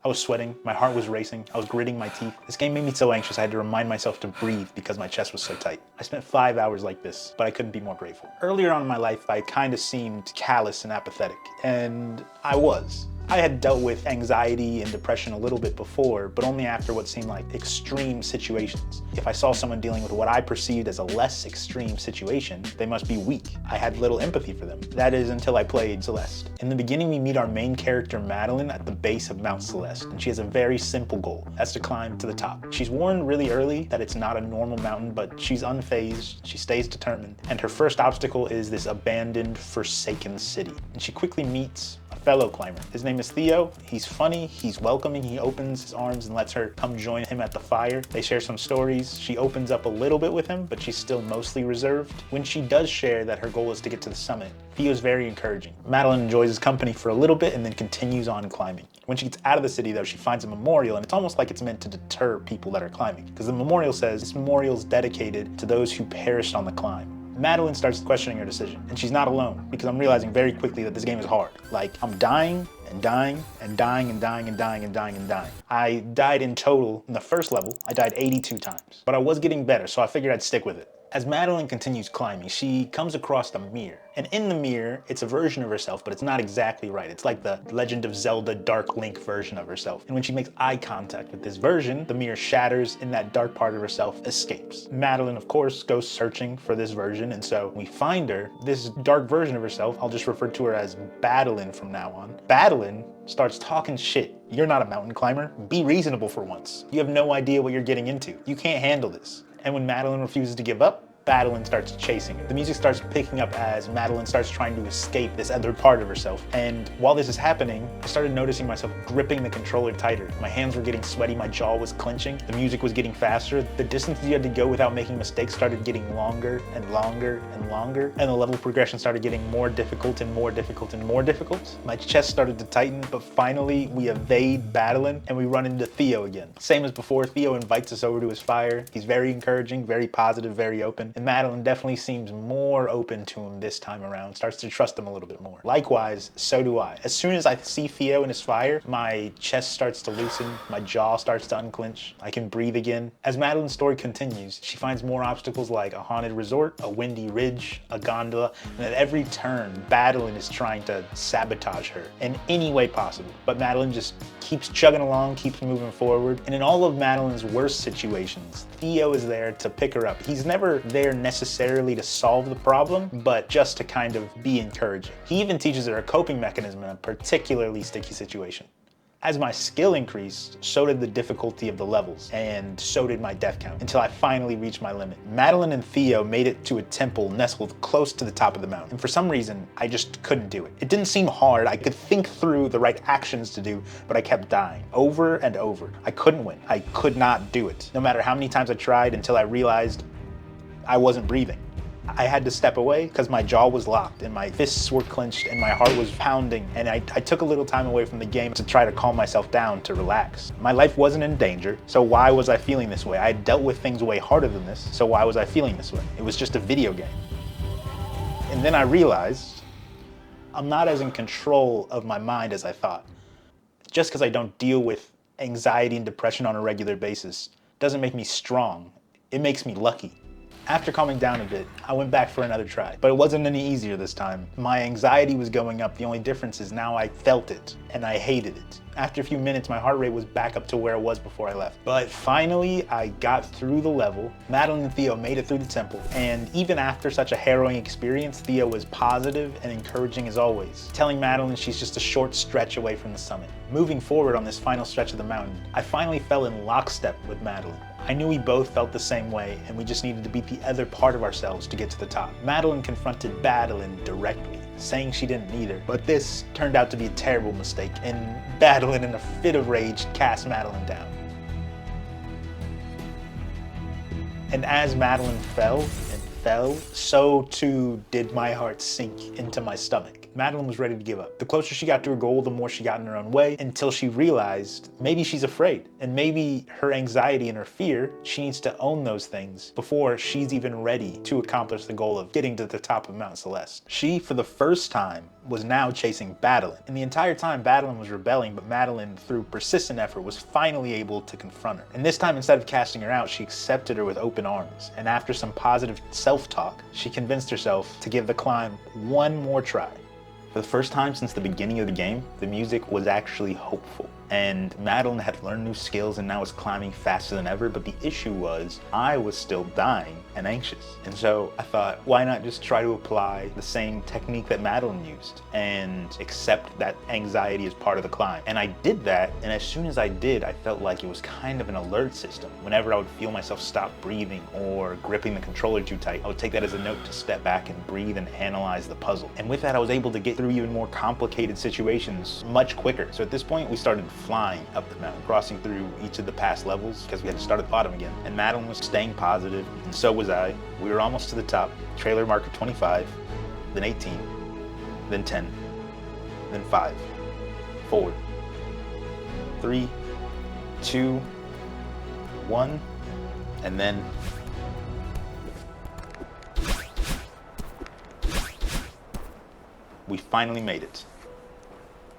I was sweating, my heart was racing, I was gritting my teeth. This game made me so anxious I had to remind myself to breathe because my chest was so tight. I spent 5 hours like this, but I couldn't be more grateful. Earlier on in my life, I kind of seemed callous and apathetic, and I was. I had dealt with anxiety and depression a little bit before, but only after what seemed like extreme situations. If I saw someone dealing with what I perceived as a less extreme situation, they must be weak. I had little empathy for them. That is until I played Celeste. In the beginning, we meet our main character, Madeline, at the base of Mount Celeste, and she has a very simple goal. That's to climb to the top. She's warned really early that it's not a normal mountain, but she's unfazed, she stays determined, and her first obstacle is this abandoned, forsaken city. And she quickly meets a fellow climber. His name is Theo. He's funny, he's welcoming, he opens his arms and lets her come join him at the fire. They share some stories. She opens up a little bit with him, but she's still mostly reserved. When she does share that her goal is to get to the summit, Theo's very encouraging. Madeline enjoys his company for a little bit and then continues on climbing. When she gets out of the city though, she finds a memorial, and it's almost like it's meant to deter people that are climbing, because the memorial says this memorial is dedicated to those who perished on the climb. Madeline starts questioning her decision, and she's not alone, because I'm realizing very quickly that this game is hard. Like, I'm dying and dying and dying and dying and dying and dying and dying. I died in total, in the first level, I died 82 times. But I was getting better, so I figured I'd stick with it. As Madeline continues climbing, she comes across a mirror. And in the mirror, it's a version of herself, but it's not exactly right. It's like the Legend of Zelda Dark Link version of herself. And when she makes eye contact with this version, the mirror shatters and that dark part of herself escapes. Madeline, of course, goes searching for this version, and so we find her. This dark version of herself, I'll just refer to her as Badeline from now on. Badeline starts talking shit. You're not a mountain climber. Be reasonable for once. You have no idea what you're getting into. You can't handle this. And when Madeline refuses to give up, Madeline starts chasing her. The music starts picking up as Madeline starts trying to escape this other part of herself. And while this is happening, I started noticing myself gripping the controller tighter. My hands were getting sweaty, my jaw was clenching, the music was getting faster. The distance you had to go without making mistakes started getting longer and longer and longer. And the level progression started getting more difficult and more difficult and more difficult. My chest started to tighten, but finally we evade Madeline and we run into Theo again. Same as before, Theo invites us over to his fire. He's very encouraging, very positive, very open. And Madeline definitely seems more open to him this time around, starts to trust him a little bit more. Likewise, so do I. As soon as I see Theo in his fire, my chest starts to loosen, my jaw starts to unclench, I can breathe again. As Madeline's story continues, she finds more obstacles like a haunted resort, a windy ridge, a gondola, and at every turn, Madeline is trying to sabotage her in any way possible. But Madeline just keeps chugging along, keeps moving forward, and in all of Madeline's worst situations, Theo is there to pick her up. He's never there necessarily to solve the problem, but just to kind of be encouraging. He even teaches her a coping mechanism in a particularly sticky situation. As my skill increased, so did the difficulty of the levels, and so did my death count, until I finally reached my limit. Madeline and Theo made it to a temple nestled close to the top of the mountain, and for some reason, I just couldn't do it. It didn't seem hard, I could think through the right actions to do, but I kept dying, over and over. I couldn't win, I could not do it, no matter how many times I tried, until I realized I wasn't breathing. I had to step away because my jaw was locked and my fists were clenched and my heart was pounding, and I took a little time away from the game to try to calm myself down, to relax. My life wasn't in danger, so why was I feeling this way? I had dealt with things way harder than this, so why was I feeling this way? It was just a video game. And then I realized I'm not as in control of my mind as I thought. Just because I don't deal with anxiety and depression on a regular basis doesn't make me strong. It makes me lucky. After calming down a bit, I went back for another try, but it wasn't any easier this time. My anxiety was going up. The only difference is now I felt it, and I hated it. After a few minutes, my heart rate was back up to where it was before I left. But finally, I got through the level. Madeline and Theo made it through the temple, and even after such a harrowing experience, Theo was positive and encouraging as always, telling Madeline she's just a short stretch away from the summit. Moving forward on this final stretch of the mountain, I finally fell in lockstep with Madeline. I knew we both felt the same way, and we just needed to beat the other part of ourselves to get to the top. Madeline confronted Madeline directly, saying she didn't need her, but this turned out to be a terrible mistake, and Madeline, in a fit of rage, cast Madeline down. And as Madeline fell and fell, so too did my heart sink into my stomach. Madeline was ready to give up. The closer she got to her goal, the more she got in her own way, until she realized maybe she's afraid. And maybe her anxiety and her fear, she needs to own those things before she's even ready to accomplish the goal of getting to the top of Mount Celeste. She, for the first time, was now chasing Madeline. And the entire time, Madeline was rebelling, but Madeline, through persistent effort, was finally able to confront her. And this time, instead of casting her out, she accepted her with open arms. And after some positive self-talk, she convinced herself to give the climb one more try. For the first time since the beginning of the game, the music was actually hopeful. And Madeline had learned new skills and now was climbing faster than ever, but the issue was I was still dying and anxious. And so I thought, why not just try to apply the same technique that Madeline used and accept that anxiety as part of the climb? And I did that, and as soon as I did, I felt like it was kind of an alert system. Whenever I would feel myself stop breathing or gripping the controller too tight, I would take that as a note to step back and breathe and analyze the puzzle. And with that, I was able to get through even more complicated situations much quicker. So at this point, we started flying up the mountain, crossing through each of the past levels because we had to start at the bottom again. And Madeline was staying positive, and so was I. We were almost to the top. Trailer marker 25, then 18, then 10, then 5, 4, 3, 2, 1, and then we finally made it.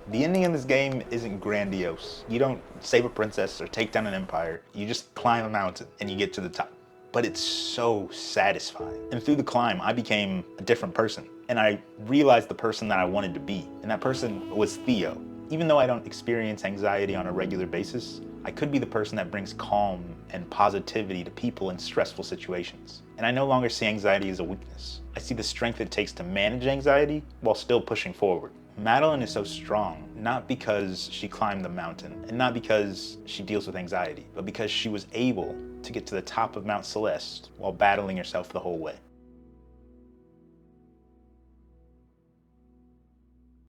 The ending in this game isn't grandiose. You don't save a princess or take down an empire. You just climb a mountain and you get to the top. But it's so satisfying. And through the climb, I became a different person. And I realized the person that I wanted to be. And that person was Theo. Even though I don't experience anxiety on a regular basis, I could be the person that brings calm and positivity to people in stressful situations. And I no longer see anxiety as a weakness. I see the strength it takes to manage anxiety while still pushing forward. Madeline is so strong, not because she climbed the mountain, and not because she deals with anxiety, but because she was able to get to the top of Mount Celeste while battling herself the whole way.